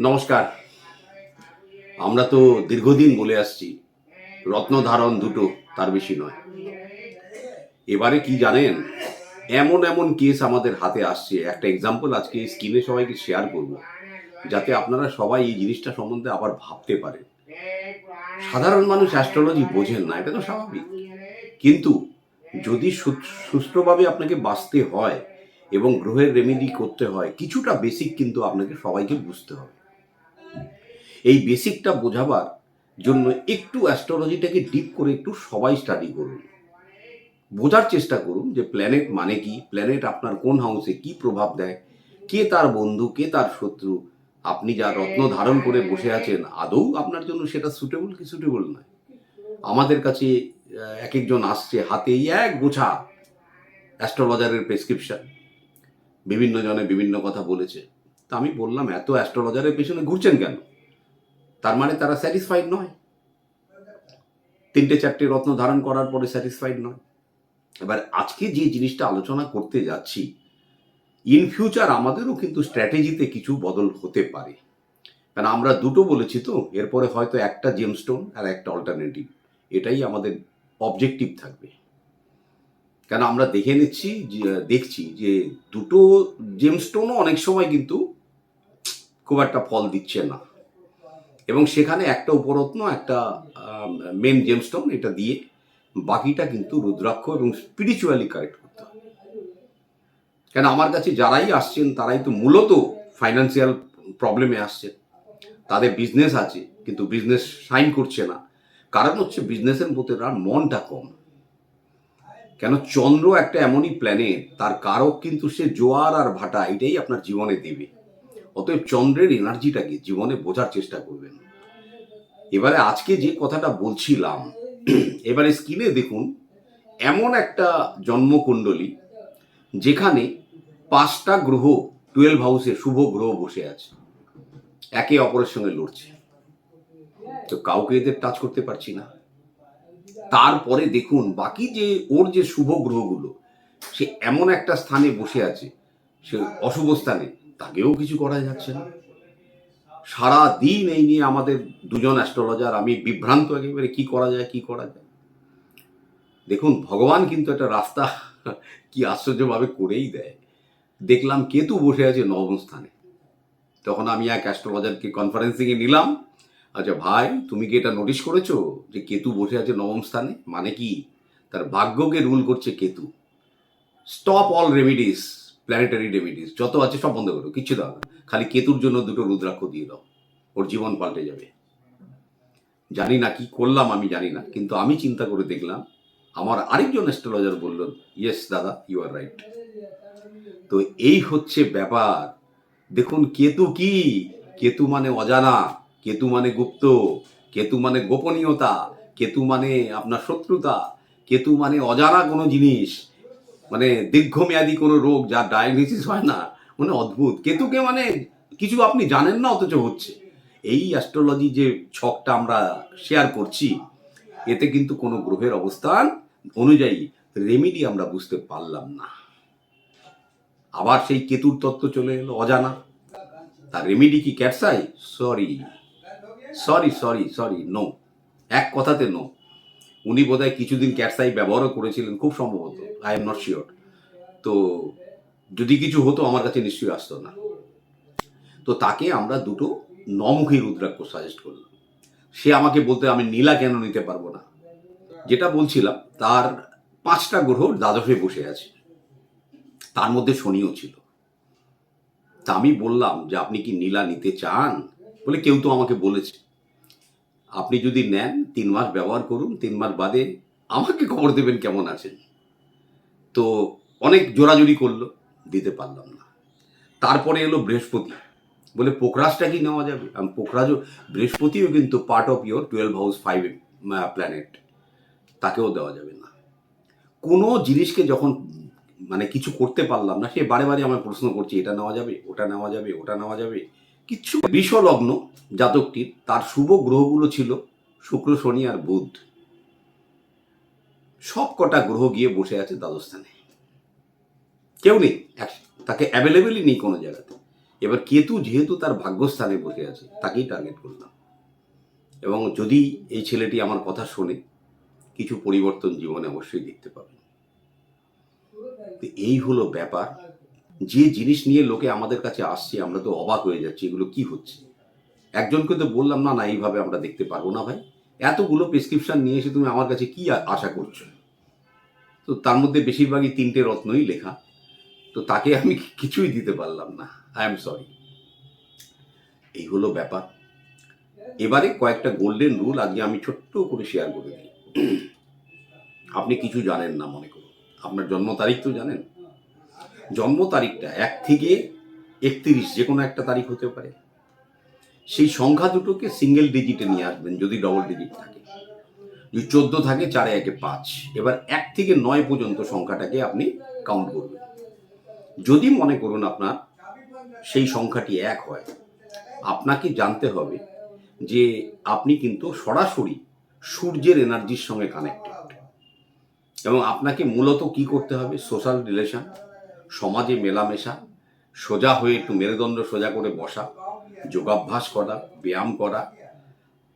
নমস্কার। আমরা তো দীর্ঘদিন বলে আসছি রত্নধারণ দুটো, তার বেশি নয়। এবারে কি জানেন, এমন এমন কেস আমাদের হাতে আসছে। একটা এক্সাম্পল আজকে স্ক্রিনে সবাইকে শেয়ার করব, যাতে আপনারা সবাই এই জিনিসটা সম্বন্ধে আবার ভাবতে পারেন। সাধারণ মানুষ অ্যাস্ট্রোলজি বোঝেন না, এটা তো স্বাভাবিক। কিন্তু যদি সুষ্ঠুভাবে আপনাকে বাঁচতে হয় এবং গ্রহের রেমেডি করতে হয়, কিছুটা বেসিক কিন্তু আপনাকে সবাইকে বুঝতে হবে। এই বেসিকটা বোঝাবার জন্য একটু অ্যাস্ট্রোলজিটাকে ডিপ করে একটু সবাই স্টাডি করুন, বোঝার চেষ্টা করুন যে প্ল্যানেট মানে কি, প্ল্যানেট আপনার কোন হাউসে কি প্রভাব দেয়, কে তার বন্ধু কে তার শত্রু, আপনি যা রত্ন ধারণ করে বসে আছেন আদৌ আপনার জন্য সেটা সুটেবল কি সুটেবল নয়। আমাদের কাছে এক একজন আসছে হাতে এই এক গোছা অ্যাস্ট্রোলজারের প্রেসক্রিপশন, বিভিন্ন জনে বিভিন্ন কথা বলেছে। তা আমি বললাম, এত অ্যাস্ট্রোলজারের পেছনে ঘুরছেন কেন? তার মানে তারা স্যাটিসফাইড নয়, তিনটে চারটে রত্ন ধারণ করার পরে স্যাটিসফাইড নয়। এবার আজকে যে জিনিসটা আলোচনা করতে যাচ্ছি, ইন ফিউচার আমাদেরও কিন্তু স্ট্র্যাটেজিতে কিছু বদল হতে পারে। কারণ আমরা দুটো বলেছি তো, এরপরে হয়তো একটা জেমস্টোন আর একটা অল্টারনেটিভ, এটাই আমাদের অবজেক্টিভ থাকবে। কেন আমরা দেখছি যে দুটো জেমস্টোনও অনেক সময় কিন্তু খুব একটা ফল দিচ্ছে না, এবং সেখানে একটা উপরত্ন একটা মেন জেমস্টোন এটা দিয়ে বাকিটা কিন্তু রুদ্রাক্ষ এবং স্পিরিচুয়ালি কারেক্ট করতে হবে। কেন আমার কাছে যারাই আসছেন তারাই তো মূলত ফাইন্যান্সিয়াল প্রবলেমে আসছেন, তাদের বিজনেস আছে কিন্তু বিজনেস শাইন করছে না। কারণ হচ্ছে বিজনেসের মধ্যে তার মনটা কম। কেন চন্দ্র একটা এমনই প্ল্যানেট, তার কারক কিন্তু সে জোয়ার আর ভাটা, এটাই আপনার জীবনে দেবে। অতএব চন্দ্রের এনার্জিটাকে জীবনে বোঝার চেষ্টা করবেন। এবারে আজকে যে কথাটা বলছিলাম, এবারে স্ক্রিনে দেখুন এমন একটা জন্মকুণ্ডলী যেখানে 5টা গ্রহ 12 হাউসে শুভ গ্রহ বসে আছে, একে অপরের সঙ্গে লড়ছে। তো কাউকে এদের টাচ করতে পারছি না। তারপরে দেখুন বাকি যে ওর যে শুভ গ্রহগুলো, সে এমন একটা স্থানে বসে আছে, সে অশুভ স্থানে, তাকেও কিছু করা যাচ্ছে না। সারা দিন এই নিয়ে আমাদের দুজন অ্যাস্ট্রোলজার, আমি বিভ্রান্ত একেবারে, কি করা যায় কি করা যায়। দেখুন ভগবান কিন্তু একটা রাস্তা কি আশ্চর্যভাবে করেই দেয়। দেখলাম কেতু বসে আছে নবম স্থানে। তখন আমি এক অ্যাস্ট্রোলজারকে কনফারেন্সিংয়ে নিলাম, আচ্ছা ভাই তুমি কি এটা নোটিশ করেছো যে কেতু বসে আছে নবম স্থানে? মানে কি, তার ভাগ্যকে রুল করছে Ketu. Stop all remedies, planetary remedies যত আছে সব বন্ধ করো, কিচ্ছু দাও না, খালি কেতুর জন্য দুটো রুদ্রাক্ষ দিয়ে দাও, ওর জীবন পাল্টে যাবে। জানি না কি করলাম, আমি জানি না, কিন্তু আমি চিন্তা করে দেখলাম। আমার আরেকজন অ্যাস্ট্রোলজার বললেন, ইয়েস দাদা ইউ আর রাইট। তো এই হচ্ছে ব্যাপার। দেখুন কেতু কি, কেতু মানে অজানা, কেতু মানে গুপ্ত, কেতু মানে গোপনীয়তা, কেতু মানে আপনার শত্রুতা, কেতু মানে অজানা কোনো জিনিস, মানে দীর্ঘমেয়াদী কোনো রোগ যার ডায়াগনোসিস হয় না, মানে অদ্ভুত। কেতুকে মানে কিছু আপনি জানেন না অথচ হচ্ছে। এই অ্যাস্ট্রোলজি যে ছকটা আমরা শেয়ার করছি, এতে কিন্তু কোনো গ্রহের অবস্থান অনুযায়ী রেমিডি আমরা বুঝতে পারলাম না। আবার সেই কেতুর তত্ত্ব চলে এলো অজানা। তার রেমিডি কি ক্যাটসাই? Sorry sorry sorry sorry no, এক কথাতে নো। উনি বোধহয় কিছুদিন ক্যাটসাই ব্যবহারও করেছিলেন, খুব সম্ভবত, আই এম নট শিওর। তো যদি কিছু হতো আমার কাছে নিশ্চয়ই আসতো না। তো তাকে আমরা দুটো নমুখী রুদ্রাক্ষ সাজেস্ট করলাম। সে আমাকে বলতে, আমি নীলা কেন নিতে পারবো না? যেটা বলছিলাম, তার 5টা গ্রহ দ্বাদশে বসে আছে, তার মধ্যে শনিও ছিল। তা আমি বললাম যে আপনি কি নীলা নিতে চান? বলে কেউ তো আমাকে বলেছে আপনি যদি নেন 3 মাস ব্যবহার করুন, 3 মাস বাদে আমাকে খবর দেবেন কেমন আছেন। তো অনেক জোরাজুরি করলো, দিতে পারলাম না। তারপরে এলো বৃহস্পতি, বলে পোখরাজটা কি নেওয়া যাবে? আমি পোখরাজও, বৃহস্পতিও কিন্তু part of your 12 house 5 planet, তাকেও দেওয়া যাবে না। কোনো জিনিসকে যখন মানে কিছু করতে পারলাম না, সে বারে বারে আমার প্রশ্ন করছে এটা নেওয়া যাবে, ওটা নেওয়া যাবে, ওটা নেওয়া যাবে, কিচ্ছু। বিষলগ্ন জাতকটির, তার শুভ গ্রহগুলো ছিল শুক্র শনি আর বুধ, সব কটা গ্রহ গিয়ে বসে আছে দ্বাদশ স্থানে। কেউ নেই, তাকে অ্যাভেলেবেলই নেই কোনো জায়গাতে। এবার কেতু যেহেতু তার ভাগ্যস্থানে বসে আছে, তাকেই টার্গেট করলাম। এবং যদি এই ছেলেটি আমার কথা শোনে, কিছু পরিবর্তন জীবনে অবশ্যই দেখতে পাবে। তো এই হলো ব্যাপার। যে জিনিস নিয়ে লোকে আমাদের কাছে আসছে, আমরা তো অবাক হয়ে যাচ্ছি, এগুলো কি হচ্ছে। একজনকে তো বললাম, না না এইভাবে আমরা দেখতে পারবো না ভাই, এতগুলো প্রেসক্রিপশন নিয়ে এসে তুমি আমার কাছে কি আশা করছো। তো তার মধ্যে বেশিরভাগই 3টে রত্নই লেখা, তো তাকে আমি কিছুই দিতে পারলাম না। I am sorry. এই হলো ব্যাপার। এবারে কয়েকটা গোল্ডেন রুল আজকে আমি ছোট্ট করে শেয়ার করে দিই। আপনি কিছু জানেন না মনে করুন, আপনার জন্ম তারিখ তো জানেন। জন্ম তারিখটা 1 থেকে 31 যে কোনো একটা তারিখ হতে পারে। সেই সংখ্যা দুটোকে সিঙ্গেল ডিজিটে নিয়ে আসবেন যদি ডবল ডিজিট থাকে। যদি 14 থাকে 4 1 5। এবার 1 থেকে 9 পর্যন্ত সংখ্যাটাকে আপনি কাউন্ট করবেন। যদি মনে করুন আপনার সেই সংখ্যাটি 1 হয়, আপনাকে জানতে হবে যে আপনি কিন্তু সরাসরি সূর্যের এনার্জির সঙ্গে কানেক্টেড। এবং আপনাকে মূলত কি করতে হবে, সোশ্যাল রিলেশন, সমাজে মেলামেশা, সোজা হয়ে একটু মেরুদণ্ড সোজা করে বসা, যোগাভ্যাস করা, ব্যায়াম করা,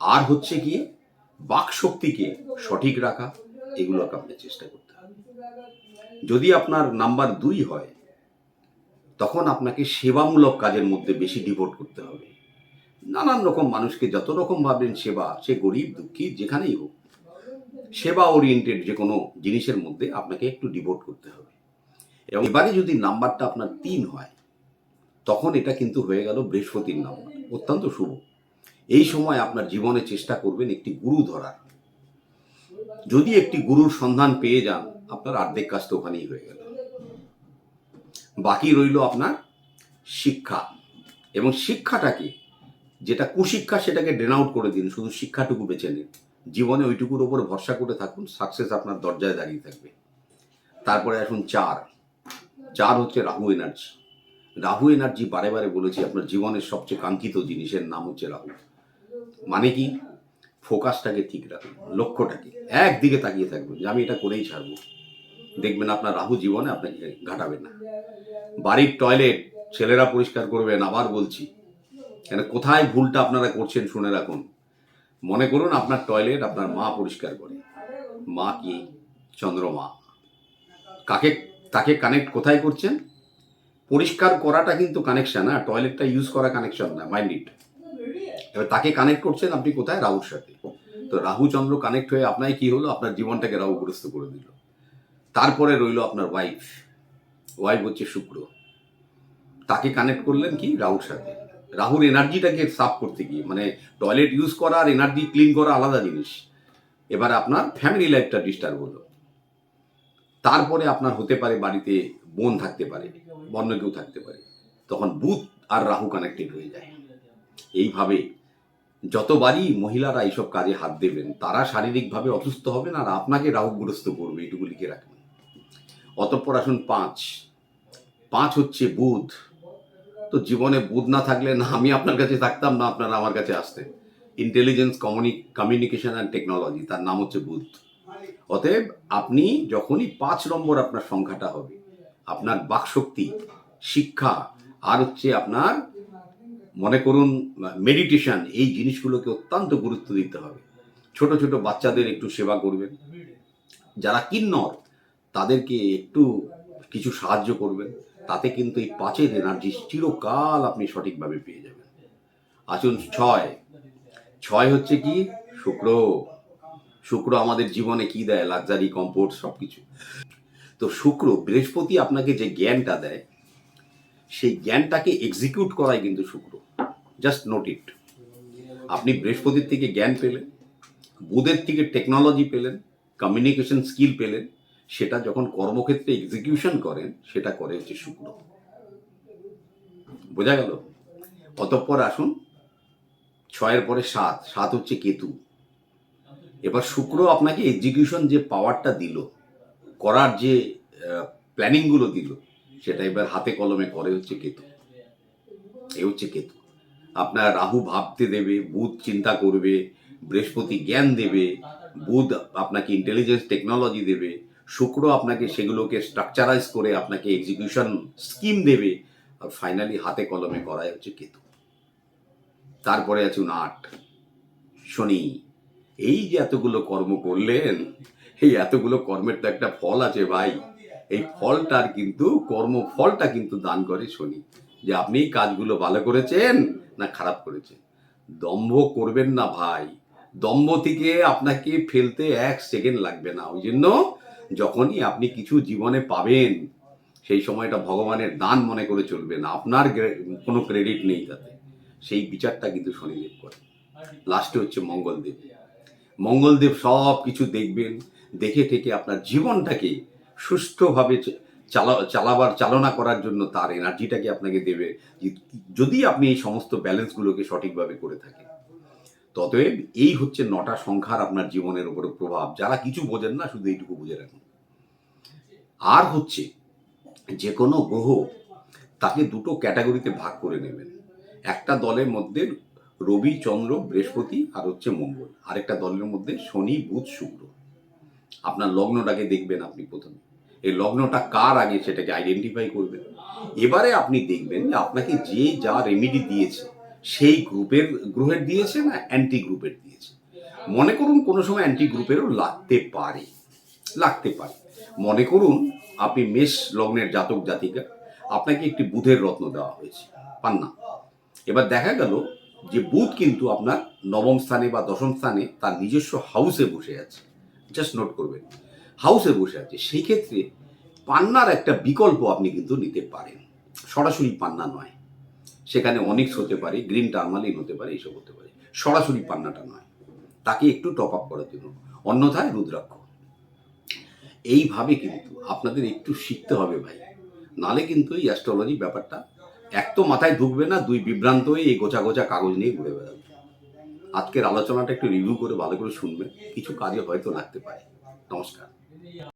আর হচ্ছে গিয়ে বাক শক্তিকে সঠিক রাখা, এগুলোকে আপনি চেষ্টা করতে হবে। যদি আপনার নাম্বার 2 হয়, তখন আপনাকে সেবামূলক কাজের মধ্যে বেশি ডিভোট করতে হবে। নানান রকম মানুষকে যত রকম ভাববেন সেবা, সে গরিব দুঃখী যেখানেই হোক, সেবা ওরিয়েন্টেড যে কোনো জিনিসের মধ্যে আপনাকে একটু ডিভোট করতে হবে। এবং এবারে যদি নাম্বারটা আপনার 3 হয়, তখন এটা কিন্তু হয়ে গেল বৃহস্পতির নাম্বার, অত্যন্ত শুভ। এই সময় আপনার জীবনে চেষ্টা করবেন একটি গুরু ধরার। যদি একটি গুরুর সন্ধান পেয়ে যান, আপনার অর্ধেক কাজ তো ওখানেই হয়ে গেল। বাকি রইল আপনার শিক্ষা। এবং শিক্ষাটাকে, যেটা কুশিক্ষা সেটাকে ড্রেন আউট করে দিন, শুধু শিক্ষাটুকু বেছে নিন। জীবনে ওইটুকুর ওপর ভরসা করে থাকুন, সাকসেস আপনার দরজায় দাঁড়িয়ে থাকবে। তারপরে আসুন 4। 4 হচ্ছে রাহু এনার্জি। রাহু এনার্জি বারে বারে বলেছি, আপনার জীবনের সবচেয়ে কাঙ্ক্ষিত জিনিসের নাম হচ্ছে রাহু। মানে কি, ফোকাসটাকে ঠিক রাখুন, লক্ষ্যটাকে একদিকে তাকিয়ে থাকবেন যে আমি এটা করেই ছাড়বো। দেখবেন আপনার রাহু জীবনে আপনাকে ঘাটাবে না। বাড়ির টয়লেট ছেলেরা পরিষ্কার করবেন, আবার বলছি, কেন কোথায় ভুলটা আপনারা করছেন শুনে রাখুন। মনে করুন আপনার টয়লেট আপনার মা পরিষ্কার করে। মা কি? চন্দ্রমা। কাকে তাকে কানেক্ট কোথায় করছেন? পরিষ্কার করাটা কিন্তু কানেকশন, হ্যাঁ, টয়লেটটা ইউজ করা কানেকশন না, মাইন্ড ইট। এবার তাকে কানেক্ট করছেন আপনি কোথায়? রাহুর সাথে। তো রাহু চন্দ্র কানেক্ট হয়ে আপনার কি হলো, আপনার জীবনটাকে রাহুগ্রস্ত করে দিল। তারপরে রইল আপনার ওয়াইফ। ওয়াইফ হচ্ছে শুক্র। তাকে কানেক্ট করলেন কি? রাহুর সাথে। রাহুর এনার্জিটাকে সাফ করতে গিয়ে, মানে টয়লেট ইউজ করা আর এনার্জি ক্লিন করা আলাদা জিনিস। এবার আপনার ফ্যামিলি লাইফটা ডিস্টার্ব হলো। তারপরে আপনার হতে পারে বাড়িতে বোন থাকতে পারে, অন্য কেউ থাকতে পারে, তখন বুধ আর রাহু কানেক্টেড হয়ে যায়। এইভাবে যতবারই মহিলারা এইসব কাজে হাত দেবেন, তারা শারীরিকভাবে অসুস্থ হবেন আর আপনাকে রাহুগ্রস্ত করবে, এটুকু লিখে রাখবেন। অতঃপর আসুন 5। 5 হচ্ছে বুধ। তো জীবনে বুধ না থাকলে না আমি আপনার কাছে থাকতাম, না আপনারা আমার কাছে আসতেন। ইন্টেলিজেন্স, কমিউনিকেশন অ্যান্ড টেকনোলজি, তার নাম হচ্ছে বুধ। অতএব আপনি যখনই 5 নম্বর আপনার সংখ্যাটা হবে, আপনার বাকশক্তি, শিক্ষা, আর হচ্ছে আপনার মনে করুন মেডিটেশন, এই জিনিসগুলোকে অত্যন্ত গুরুত্ব দিতে হবে। ছোট ছোট বাচ্চাদের একটু সেবা করবেন, যারা কিন্নর তাদেরকে একটু কিছু সাহায্য করবেন। তাতে কিন্তু এই 5-এর এনার্জি চিরকাল আপনি সঠিকভাবে পেয়ে যাবেন। আসুন 6। 6 হচ্ছে কি? শুক্র। শুক্র আমাদের জীবনে কি দেয়? লাক্সারি, কমফোর্ট, সবকিছু। তো শুক্র, বৃহস্পতি আপনাকে যে জ্ঞানটা দেয়, সেই জ্ঞানটাকে এক্সিকিউট করাই কিন্তু শুক্র। জাস্ট নোট ইট। আপনি বৃহস্পতির থেকে জ্ঞান পেলেন, বুধের থেকে টেকনোলজি পেলেন, কমিউনিকেশন স্কিল পেলেন, সেটা যখন কর্মক্ষেত্রে এক্সিকিউশন করেন, সেটা করে হচ্ছে শুক্র। বোঝা গেল? অতঃপর আসুন 6-এর পরে 7। 7 হচ্ছে কেতু। এবার শুক্র আপনাকে এক্সিকিউশন যে পাওয়ারটা দিল, করার যে প্ল্যানিংগুলো দিল, সেটা এবার হাতে কলমে করে হচ্ছে কেতু। এ হচ্ছে কেতু। আপনার রাহু ভাবতে দেবে, বুধ চিন্তা করবে, বৃহস্পতি জ্ঞান দেবে, বুধ আপনাকে ইন্টেলিজেন্স টেকনোলজি দেবে, শুক্র আপনাকে সেগুলোকে স্ট্রাকচারাইজ করে আপনাকে এক্সিকিউশন স্কিম দেবে, আর ফাইনালি হাতে কলমে করাই হচ্ছে কেতু। তারপরে আছে 59 শনি। এই যে এতগুলো কর্ম করলেন, এই এতগুলো কর্মের তো একটা ফল আছে ভাই। এই ফলটার কিন্তু কর্মফলটা কিন্তু দান করে শনি, যে আপনি কাজগুলো ভালো করেছেন না খারাপ করেছেন। দম্ভ করবেন না ভাই, দম্ভ থেকে আপনাকে ফেলতে 1 সেকেন্ড লাগবে না। ওই জন্য যখনই আপনি কিছু জীবনে পাবেন, সেই সময়টা ভগবানের দান মনে করে চলবেন, আপনার কোনো ক্রেডিট নেই তাতে। সেই বিচারটা কিন্তু শনিদেব করে। লাস্টে হচ্ছে মঙ্গলদেব। মঙ্গলদেব সব কিছু দেখবেন, দেখে ঠেকে আপনার জীবনটাকে সুষ্ঠুভাবে চালনা করার জন্য তার এনার্জিটাকে আপনাকে দেবে, যদি আপনি এই সমস্ত ব্যালেন্সগুলোকে সঠিকভাবে করে থাকেন। ততএব এই হচ্ছে 9টা সংখ্যার আপনার জীবনের উপরে প্রভাব। যারা কিছু বোঝেন না, শুধু এইটুকু বুঝে রাখুন। আর হচ্ছে যে কোনো গ্রহ তাকে দুটো ক্যাটাগরিতে ভাগ করে নেবেন। একটা দলের মধ্যে রবি, চন্দ্র, বৃহস্পতি আর হচ্ছে মঙ্গল। আরেকটা দলের মধ্যে শনি, বুধ, শুক্র। আপনার লগ্নটাকে দেখবেন আপনি প্রথমে, এই লগ্নটা কার আগে সেটাকে আইডেন্টিফাই করবেন। এবারে আপনি দেখবেন যে আপনাকে যে যা রেমেডি দিয়েছে সেই গ্রহের দিয়েছে না অ্যান্টি গ্রুপের দিয়েছে। মনে করুন কোনো সময় অ্যান্টি গ্রুপেরও লাগতে পারে। মনে করুন আপনি মেষ লগ্নের জাতক জাতিকা, আপনাকে একটি বুধের রত্ন দেওয়া হয়েছে, পান না। এবার দেখা গেল যে বুধ কিন্তু আপনার 9ম স্থানে বা 10ম স্থানে তার নিজস্ব হাউসে বসে আছে। জাস্ট নোট করবেন, হাউসে বসে আছে। সেই ক্ষেত্রে পান্নার একটা বিকল্প আপনি কিন্তু নিতে পারেন। সরাসরি পান্না নয়, সেখানে অনিক্স হতে পারে, গ্রিন টার্মালিন হতে পারে, এইসব হতে পারে। সরাসরি পান্নাটা নয়, তাকে একটু টপ আপ করার জন্য, অন্যথায় রুদ্রাক্ষ। এইভাবে কিন্তু আপনাদের একটু শিখতে হবে ভাই, নালে কিন্তু এই অ্যাস্ট্রোলজি ব্যাপারটা এক তো মাথায় ঢুকবে না, 2 বিভ্রান্ত হয়ে এই গোছা গোছা কাগজ নিয়ে ঘুরে বেড়াবে। আজকের আলোচনাটা একটু রিভিউ করে ভালো করে শুনবেন, কিছু কাজে হয়তো লাগতে পারে। নমস্কার।